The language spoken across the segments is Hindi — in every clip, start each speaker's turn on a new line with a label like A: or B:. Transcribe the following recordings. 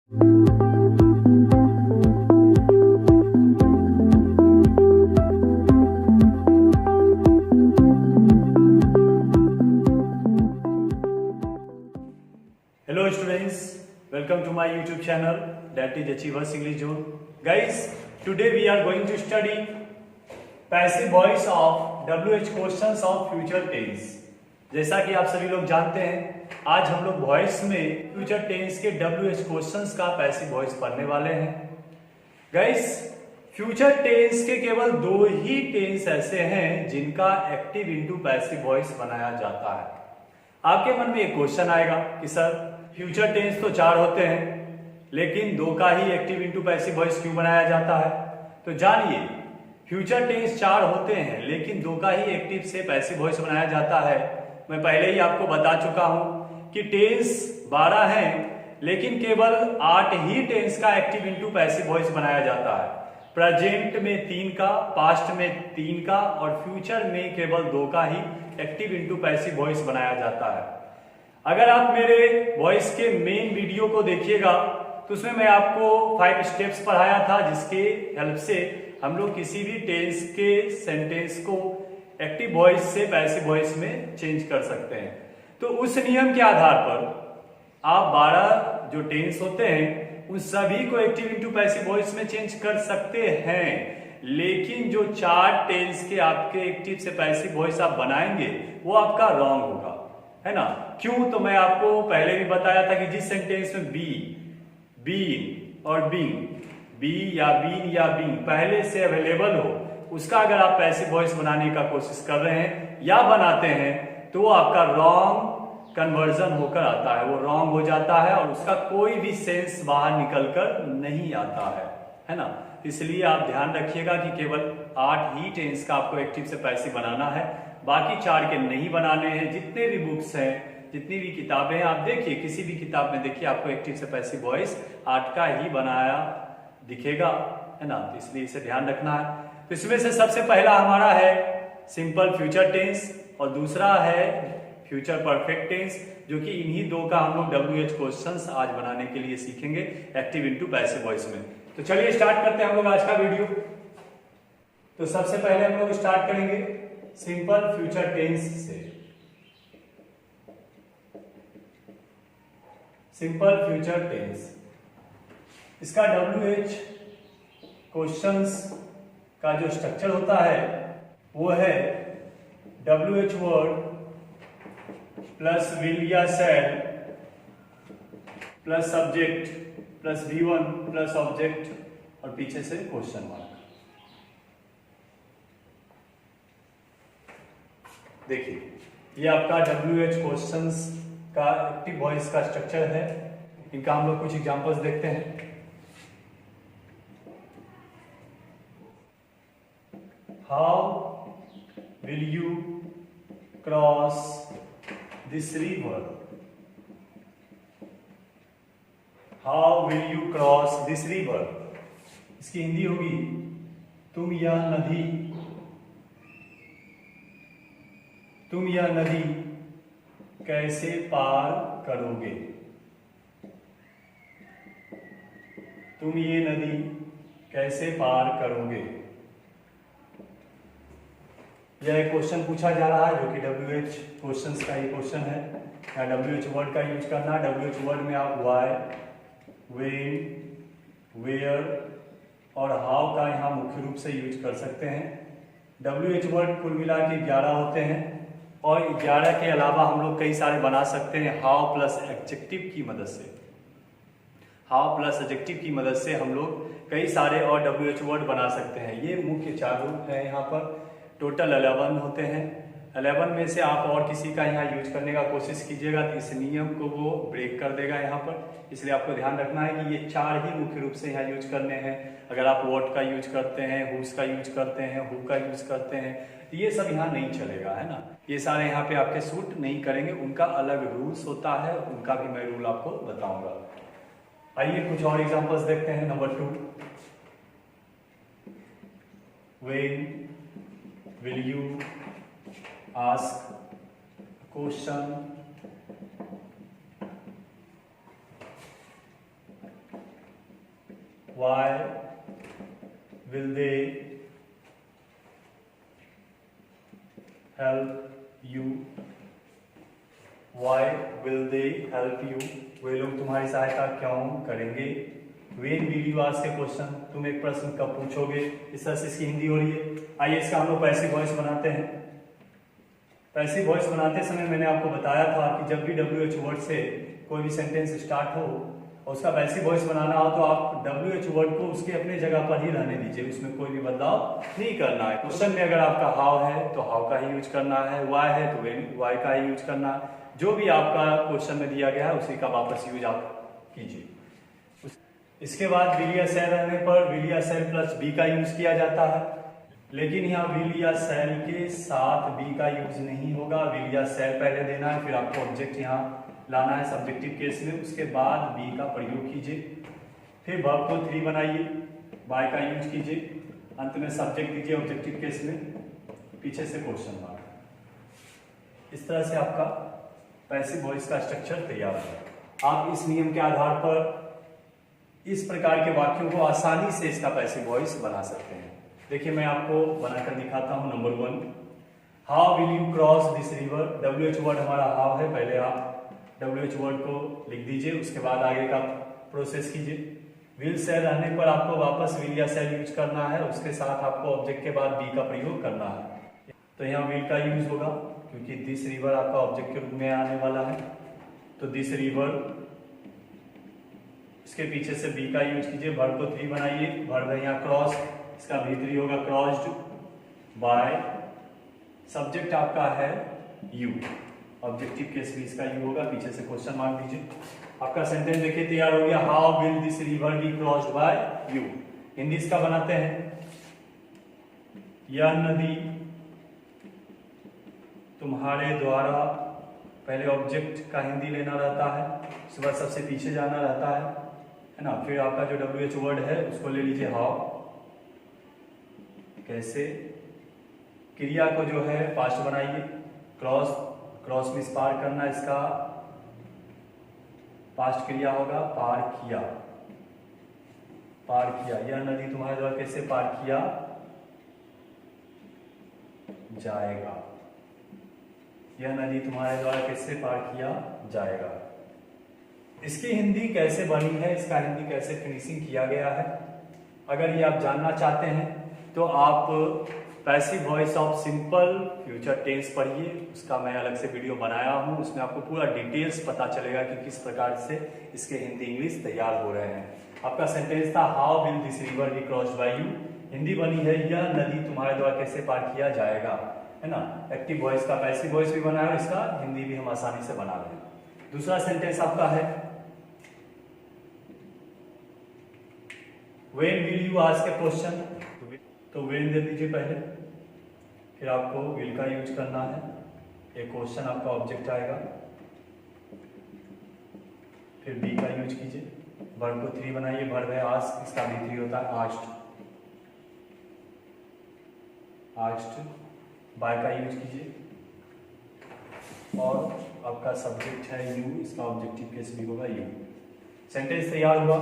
A: Hello students, welcome to my YouTube channel, that is Achievers English Zone. Guys, today we are going to study passive voice of WH questions of future tense. जैसा कि आप सभी लोग जानते हैं, आज हम लोग वॉइस में फ्यूचर टेंस के WH क्वेश्चंस का पैसिव वॉइस पढ़ने वाले हैं. गाइस, फ्यूचर टेंस के केवल दो ही टेंस ऐसे हैं जिनका एक्टिव इंटू पैसिव वॉइस बनाया जाता है. आपके मन में एक क्वेश्चन आएगा कि सर फ्यूचर टेंस तो 4 होते हैं लेकिन 2 का ही एक्टिव इंटू पैसिव वॉइस क्यों बनाया जाता है? तो जानिए, फ्यूचर टेंस 4 होते हैं लेकिन 2 का ही एक्टिव से पैसिव वॉइस बनाया जाता है. मैं पहले ही आपको बता चुका हूं कि टेंस 12 हैं लेकिन केवल 8 ही टेंस का एक्टिव इंटू पैसिव वॉइस बनाया जाता है. प्रेजेंट में 3 का, पास्ट में 3 का और फ्यूचर में केवल 2 का ही एक्टिव इंटू पैसिव वॉइस बनाया जाता है. अगर आप मेरे वॉइस के मेन वीडियो को देखिएगा तो उसमें मैं आपको 5 स्टेप्स पढ़ाया था जिसके हेल्प से हम लोग किसी भी टेंस के सेंटेंस को एक्टिव वॉइस से पैसिव वॉइस में चेंज कर सकते हैं. तो उस नियम के आधार पर आप 12 जो टेंस होते हैं उन सभी को एक्टिव इंटू पैसिव वॉइस में चेंज कर सकते हैं, लेकिन जो 4 टेंस के आपके एक्टिव से पैसिव वॉइस आप बनाएंगे वो आपका रॉन्ग होगा, है ना. क्यों? तो मैं आपको पहले भी बताया था कि जिस सेंटेंस में बी, बीन और बीइंग, बी या बीन या बीइंग पहले से अवेलेबल हो उसका अगर आप पैसिव वॉइस बनाने का कोशिश कर रहे हैं या बनाते हैं तो वो आपका रॉन्ग कन्वर्जन होकर आता है, वो रॉन्ग हो जाता है और उसका कोई भी सेंस बाहर निकलकर नहीं आता है ना. इसलिए आप ध्यान रखिएगा कि केवल 8 ही टेंस का आपको एक्टिव से पैसिव बनाना है, बाकी 4 के नहीं बनाने हैं. जितने भी बुक्स हैं, जितनी भी किताबें हैं, आप देखिए किसी भी किताब में देखिए आपको एक्टिव से पैसिव वॉइस 8 का ही बनाया दिखेगा, है ना. तो इसलिए इसे ध्यान रखना है. तो इसमें से सबसे पहला हमारा है सिंपल फ्यूचर टेंस और दूसरा है फ्यूचर परफेक्ट टेंस, जो कि इन्हीं 2 का हम लोग WH क्वेश्चंस आज बनाने के लिए सीखेंगे एक्टिव इंटू पैसिव वॉइस में. तो चलिए स्टार्ट करते हैं हम लोग आज का वीडियो. तो सबसे पहले हम लोग स्टार्ट करेंगे सिंपल फ्यूचर टेंस से. सिंपल फ्यूचर टेंस, इसका WH क्वेश्चंस का जो स्ट्रक्चर होता है वो है WH वर्ड प्लस विल या शैल plus subject plus V1 plus object और पीछे से क्वेश्चन मार्क. देखिए, ये आपका WH क्वेश्चंस का एक्टिव वॉइस का स्ट्रक्चर है. इनका हम लोग कुछ एग्जांपल्स देखते हैं. How will you cross this river? How will you cross this river? इसकी हिंदी होगी तुम यह नदी कैसे पार करोगे? तुम ये नदी कैसे पार करोगे? यह एक क्वेश्चन पूछा जा रहा है जो कि WH क्वेश्चंस का ही क्वेश्चन है. या WH वर्ड का यूज करना. WH वर्ड में आप व्हाई, व्हेन, वेयर और हाउ का यहाँ मुख्य रूप से यूज कर सकते हैं. WH वर्ड कुल मिला के 11 होते हैं और 11 के अलावा हम लोग कई सारे बना सकते हैं हाउ प्लस एडजेक्टिव की मदद से. हाउ प्लस एडजेक्टिव की मदद से हम लोग कई सारे और WH वर्ड बना सकते हैं. ये मुख्य 4 रूप है. यहाँ पर टोटल 11 होते हैं. 11 में से आप और किसी का यहाँ यूज करने का कोशिश कीजिएगा तो इस नियम को वो ब्रेक कर देगा यहाँ पर. इसलिए आपको ध्यान रखना है कि ये 4 ही मुख्य रूप से यहाँ यूज करने हैं. अगर आप व्हाट का यूज करते हैं, हुज का यूज करते हैं, हु का यूज करते हैं, तो ये सब यहाँ नहीं चलेगा, है ना. ये सारे यहाँ पे आपके सूट नहीं करेंगे. उनका अलग रूल्स होता है, उनका भी मैं रूल आपको बताऊंगा. आइए कुछ और एग्जांपल्स देखते हैं. Number 2, when will you ask question why will they help you, why will they help you, वे लोग तुम्हारी सहायता क्यों करेंगे। When will you ask a question, तुम एक प्रश्न कब पूछोगे। इस तरह से इसकी हिंदी हो रही है। आइए इसका हम लोग पैसिव वॉइस बनाते हैं। पैसिव वॉइस बनाते समय मैंने आपको बताया था कि जब भी WH वर्ड से कोई भी सेंटेंस स्टार्ट हो और उसका पैसिव वॉइस बनाना हो तो आप WH वर्ड को उसके अपने जगह पर ही रहने दीजिए, उसमें कोई भी बदलाव नहीं करना है। क्वेश्चन में अगर आपका हाउ है तो हाउ का ही यूज करना है, वाई है तो वाई का ही यूज करना है। जो भी आपका क्वेश्चन में दिया गया है उसी का वापस यूज आप कीजिए। इसके बाद विल या शैल रहने पर विल या शैल प्लस बी का यूज किया जाता है, लेकिन यहाँ विल या शैल के साथ बी का यूज नहीं होगा। विल या शैल पहले देना है, फिर आपको ऑब्जेक्ट यहाँ लाना है सब्जेक्टिव केस में, उसके बाद बी का प्रयोग कीजिए। फिर वर्ब को 3 बनाइए, बाय का यूज कीजिए, अंत में सब्जेक्ट दीजिए ऑब्जेक्टिव केस में, पीछे से क्वेश्चन मार्क। इस तरह से आपका पैसिव वॉइस का स्ट्रक्चर तैयार है। आप इस नियम के आधार पर इस प्रकार के वाक्यों को आसानी से इसका पैसिव वॉइस बना सकते हैं। देखिए मैं आपको बनाकर दिखाता हूं। Number 1, how will you cross this river. WH word हमारा हाउ है, पहले आप WH वर्ड को लिख दीजिए, उसके बाद आगे का प्रोसेस कीजिए। विल शैल रहने पर आपको वापस विल या शैल यूज करना है, उसके साथ आपको ऑब्जेक्ट के बाद बी का प्रयोग करना है। तो यहाँ विल का यूज होगा क्योंकि दिस रिवर आपका ऑब्जेक्ट के रूप में आने वाला है, तो दिस रिवर, इसके पीछे से बी का यूज कीजिए। वर्ब को 3 बनाइए, वर्ब है यहाँ क्रॉस, इसका भीतरी होगा क्रॉस्ड बाय, सब्जेक्ट आपका है यू, ऑब्जेक्टिव केस भी इसका यू होगा, पीछे से क्वेश्चन मार्क दीजिए। आपका सेंटेंस देखिए तैयार हो गया। How will this river be crossed by you. Hindi इसका बनाते हैं। यह नदी तुम्हारे द्वारा, पहले ऑब्जेक्ट का हिंदी लेना रहता है, उसके बाद सबसे पीछे जाना रहता है ना। फिर आपका जो WH वर्ड है उसको ले लीजिए हाउ, कैसे, क्रिया को जो है पास्ट बनाइए, क्रॉस, क्रॉस मींस पार करना, इसका पास्ट क्रिया होगा पार किया, पार किया। यह नदी तुम्हारे द्वारा कैसे पार किया जाएगा, यह नदी तुम्हारे द्वारा कैसे पार किया जाएगा। इसकी हिंदी कैसे बनी है, इसका हिंदी कैसे फिनिशिंग किया गया है, अगर ये आप जानना चाहते हैं तो आप passive voice of simple future tense पढ़िए, उसका मैं अलग से वीडियो बनाया हूं, उसमें आपको पूरा डिटेल्स पता चलेगा कि किस प्रकार से इसके हिंदी इंग्लिश तैयार हो रहे हैं। आपका सेंटेंस था how will this river be crossed by you, Hindi बनी है यह नदी तुम्हारे द्वारा कैसे पार किया जाएगा, है ना। एक्टिव वॉइस का पैसिव वॉइस भी बना है, इसका हिंदी भी हम आसानी से बना रहे हैं। दूसरा सेंटेंस आपका है when will you ask a question, तो व्हेन दे दीजिए पहले, फिर आपको विल का यूज करना है, एक क्वेश्चन आपका ऑब्जेक्ट आएगा, फिर बी का यूज कीजिए, वर्ब को 3 बनाइए, वर्ब है आस्क, इसका भी 3 होता है आस्क्ड, आस्क्ड, बाय का यूज कीजिए, और आपका सब्जेक्ट है यू, इसका ऑब्जेक्टिव केस भी होगा यू। सेंटेंस तैयार हुआ।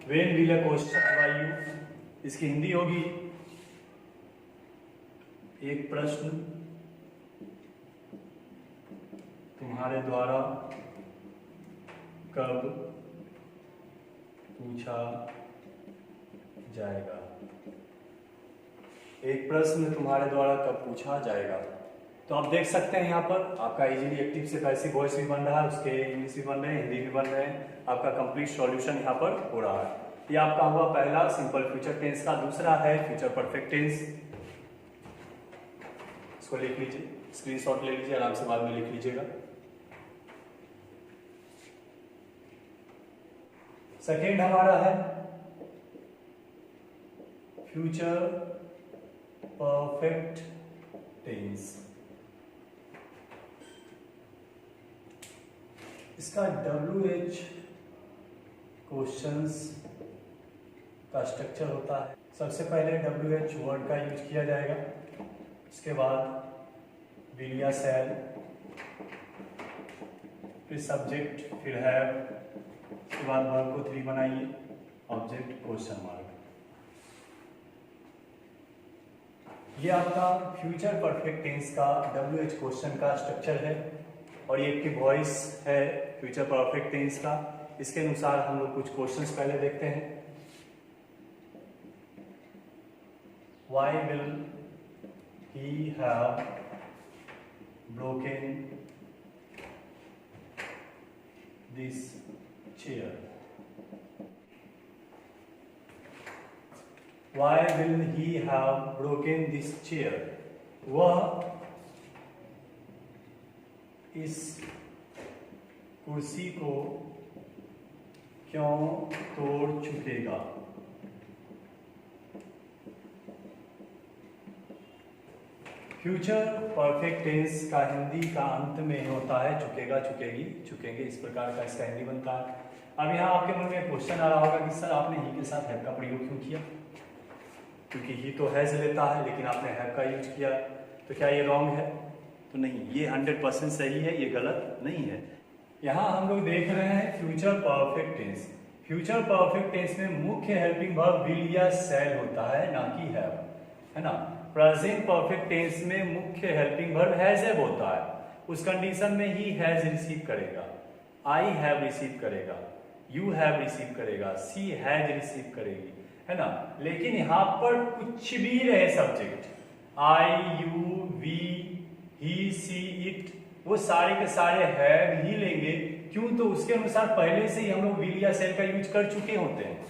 A: When will a question by you, इसकी हिंदी होगी एक प्रश्न तुम्हारे द्वारा कब पूछा जाएगा, एक प्रश्न तुम्हारे द्वारा कब पूछा जाएगा। तो आप देख सकते हैं यहाँ पर आपका इजीली एक्टिव से पैसिव वॉइस भी बन रहा है, उसके इंग्लिश भी बन रहे हैं, हिंदी भी बन रहे हैं, आपका कंप्लीट सॉल्यूशन यहाँ पर हो रहा है। ये आपका हुआ पहला सिंपल फ्यूचर टेंस का। दूसरा है फ्यूचर परफेक्ट टेंस, इसको लिख लीजिए, स्क्रीनशॉट ले लीजिए, आराम से बाद में लिख लीजिएगा। सेकेंड हमारा है फ्यूचर परफेक्ट टेंस। इसका WH क्वेश्चंस का स्ट्रक्चर होता है। सबसे पहले WH वर्ड का यूज किया जाएगा, इसके बाद विल या शैल, फिर सब्जेक्ट, फिर हैव, उसके बाद वर्ब को 3 बनाइए, ऑब्जेक्ट क्वेश्चन मार्क। ये आपका फ्यूचर परफेक्ट टेंस का WH क्वेश्चन का स्ट्रक्चर है और ये एक्टिव वॉइस है फ्यूचर परफेक्ट टेंस का। इसके अनुसार हम लोग कुछ क्वेश्चंस पहले देखते हैं। Why will he have broken this chair? Why will he have broken this chair? वह इस कुर्सी को क्यों तोड़ चुकेगा? फ्यूचर परफेक्ट टेंस का हिंदी का अंत में होता है चुकेगा, चुकेगी, चुकेंगे, इस प्रकार का इसका हिंदी बनता है। अब यहाँ आपके मन में क्वेश्चन आ रहा होगा कि सर आपने ही के साथ हैव का प्रयोग क्यों किया? क्योंकि ही तो हैज लेता है लेकिन आपने हैव का यूज किया, तो क्या ये रॉन्ग है? तो नहीं, ये 100% सही है, ये गलत नहीं है। यहाँ हम लोग देख रहे हैं future perfect tense. Future perfect tense में मुख्य हेल्पिंग वर्ब विल या शैल होता है, ना कि हैव, है ना। प्रेजेंट परफेक्ट टेंस में मुख्य हेल्पिंग वर्ब हैज हैव होता है। उस कंडीशन में ही हैज रिसीव करेगा, आई हैव रिसीव करेगा, यू हैव रिसीव करेगा, सी हैज रिसीव करेगी, है ना। लेकिन यहाँ पर कुछ भी रहे subject, I, you, we, he, she, it, वो सारे के सारे हैव ही लेंगे। क्यों? तो उसके अनुसार पहले से ही हम लोग विल या शैल का यूज कर चुके होते हैं,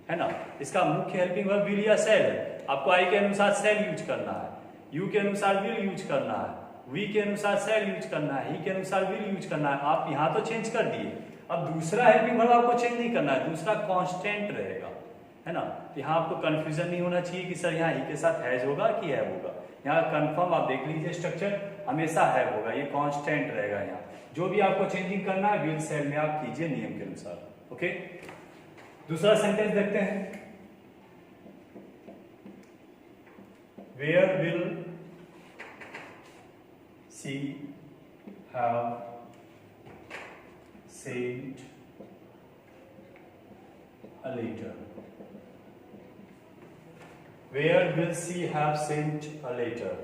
A: है ना। इसका मुख्य हेल्पिंग वर्ब विल या शैल है। आपको आई के अनुसार शैल यूज करना है, यू के अनुसार विल यूज करना है, वी के अनुसार शैल यूज करना है, ही के अनुसार विल यूज करना है। आप यहाँ तो चेंज कर दिए, अब दूसरा हेल्पिंग वर्ब आपको चेंज नहीं करना है, दूसरा कांस्टेंट रहेगा, है ना। यहाँ आपको कंफ्यूजन नहीं होना चाहिए कि सर यहाँ ही के साथ हैज होगा कि हैव होगा। यहाँ कंफर्म आप देख लीजिए, स्ट्रक्चर हमेशा हैव होगा, ये कांस्टेंट रहेगा। यहाँ जो भी आपको चेंजिंग करना है विल शैल में आप कीजिए नियम के अनुसार। ओके, दूसरा सेंटेंस देखते हैं। Where will she have sent a letter? Where will she have sent a letter?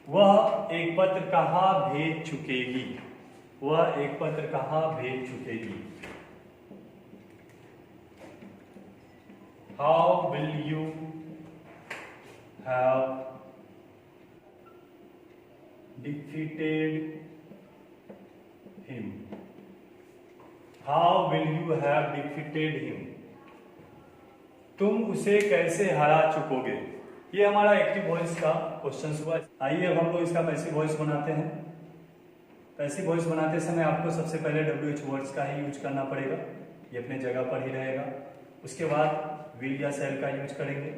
A: वह एक पत्र कहाँ भेज चुकेगी? वह एक पत्र कहाँ भेज चुकेगी? How will you have defeated him? How will you have defeated him? तुम उसे कैसे हरा चुकोगे? ये हमारा एक्टिव वॉइस का क्वेश्चन हुआ। आइए अब हम लोग इसका पैसिव वॉइस बनाते हैं। पैसिव वॉइस बनाते समय आपको सबसे पहले WH वर्ड्स का ही यूज करना पड़ेगा, ये अपने जगह पर ही रहेगा। उसके बाद विल या शैल का यूज करेंगे,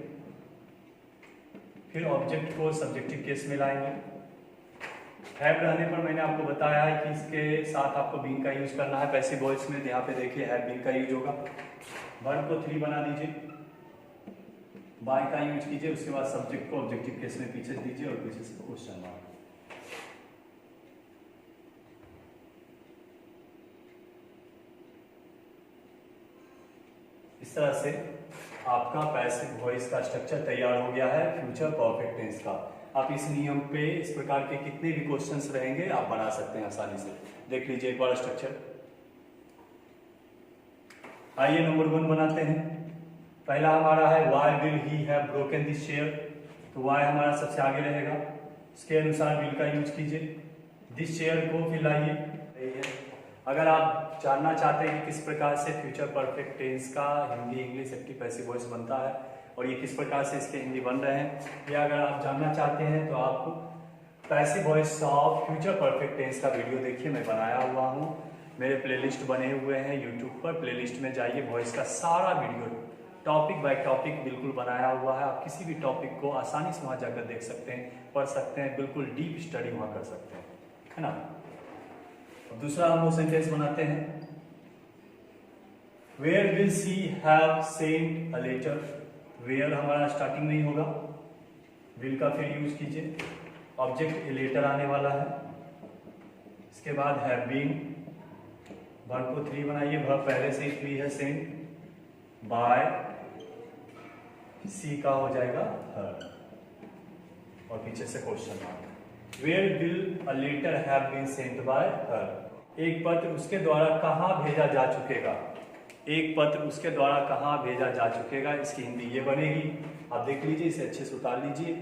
A: फिर ऑब्जेक्ट को सब्जेक्टिव केस में लाएंगे। हैव रहने पर मैंने आपको बताया है कि इसके साथ आपको बीन का यूज करना है पैसिव वॉइस में। यहाँ पे देखिए हैव बीन का यूज होगा। वर्ब को 3 बना दीजिए, बाय का यूज कीजिए, उसके बाद सब्जेक्ट को ऑब्जेक्टिव केस में पीछे दीजिए और पीछे से क्वेश्चन मार्क। इस तरह से आपका पैसिव वॉइस का स्ट्रक्चर तैयार हो गया है फ्यूचर परफेक्ट टेंस का। आप इस नियम पे इस प्रकार के कितने भी क्वेश्चंस रहेंगे आप बना सकते हैं आसानी से। देख लीजिए एक बार स्ट्रक्चर। आइए नंबर 1 बनाते हैं। पहला हमारा है why will he have broken this chair, तो व्हाई हमारा सबसे आगे रहेगा, इसके अनुसार विल का यूज कीजिए। दिस चेयर को फिर लाइए। अगर आप जानना चाहते हैं कि किस प्रकार से फ्यूचर परफेक्ट टेंस का Hindi English active passive voice बनता है और ये किस प्रकार से इसके हिंदी बन रहे हैं, या अगर आप जानना चाहते हैं तो आप passive voice of future perfect tense का वीडियो देखिए, मैं बनाया हुआ हूँ। मेरे प्लेलिस्ट बने हुए हैं यूट्यूब पर, प्लेलिस्ट में जाइए, वॉइस का सारा वीडियो टॉपिक बाय टॉपिक बिल्कुल बनाया हुआ है। आप किसी भी टॉपिक को आसानी से वहाँ जाकर देख सकते हैं, पढ़ सकते हैं, बिल्कुल डीप स्टडी वहाँ कर सकते हैं, है ना। दूसरा हम लोग सेंटेंस बनाते हैं। Where will she have sent a letter. Where हमारा स्टार्टिंग में ही होगा, विल का फिर यूज कीजिए, ऑब्जेक्ट लेटर आने वाला है, इसके बाद हैव बीन, वर्ब को 3 बनाइए, वर्ब पहले से ही 3 है सेंट, बाय, सी का हो जाएगा हर, और पीछे से question mark. Where will a letter have been sent by her, एक पत्र उसके द्वारा कहाँ भेजा जा चुकेगा, एक पत्र उसके द्वारा कहाँ भेजा जा चुकेगा, इसकी हिंदी ये बनेगी। आप देख लीजिए, इसे अच्छे से उतार लीजिए,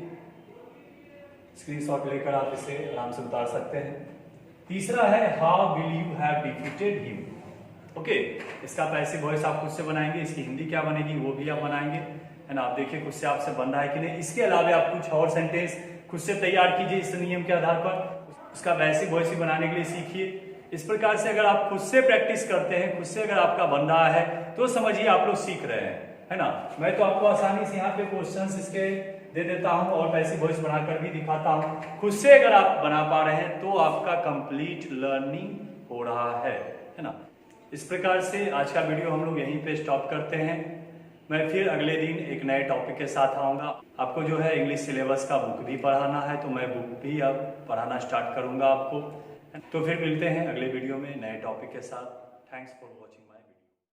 A: स्क्रीनशॉट लेकर आप इसे आराम से उतार सकते हैं। तीसरा है how will you have defeated him. Okay, इसका पैसिव वॉइस आप खुद से बनाएंगे, इसकी हिंदी क्या बनेगी वो भी आप बनाएंगे, है ना। आप देखिए खुद से आपसे बन रहा है कि नहीं। इसके अलावा आप कुछ और सेंटेंस खुद से तैयार कीजिए इस नियम के आधार पर, उसका पैसिव वॉइस भी बनाने के लिए सीखिए। इस प्रकार से अगर आप खुद से प्रैक्टिस करते हैं, खुद से अगर आपका बन रहा है, तो समझिए आप लोग सीख रहे हैं, है ना। मैं तो आपको आसानी से यहाँ पे क्वेश्चंस इसके दे देता हूँ और पैसिव वॉइस बनाकर भी दिखाता हूँ। खुद से अगर आप बना पा रहे हैं तो आपका कंप्लीट लर्निंग हो रहा है ना। इस प्रकार से आज का वीडियो हम लोग यहीं पे स्टॉप करते हैं। मैं फिर अगले दिन एक नए टॉपिक के साथ आऊँगा। आपको जो है इंग्लिश सिलेबस का बुक भी पढ़ाना है, तो मैं बुक भी अब पढ़ाना स्टार्ट करूँगा आपको। तो फिर मिलते हैं अगले वीडियो में नए टॉपिक के साथ। Thanks for watching.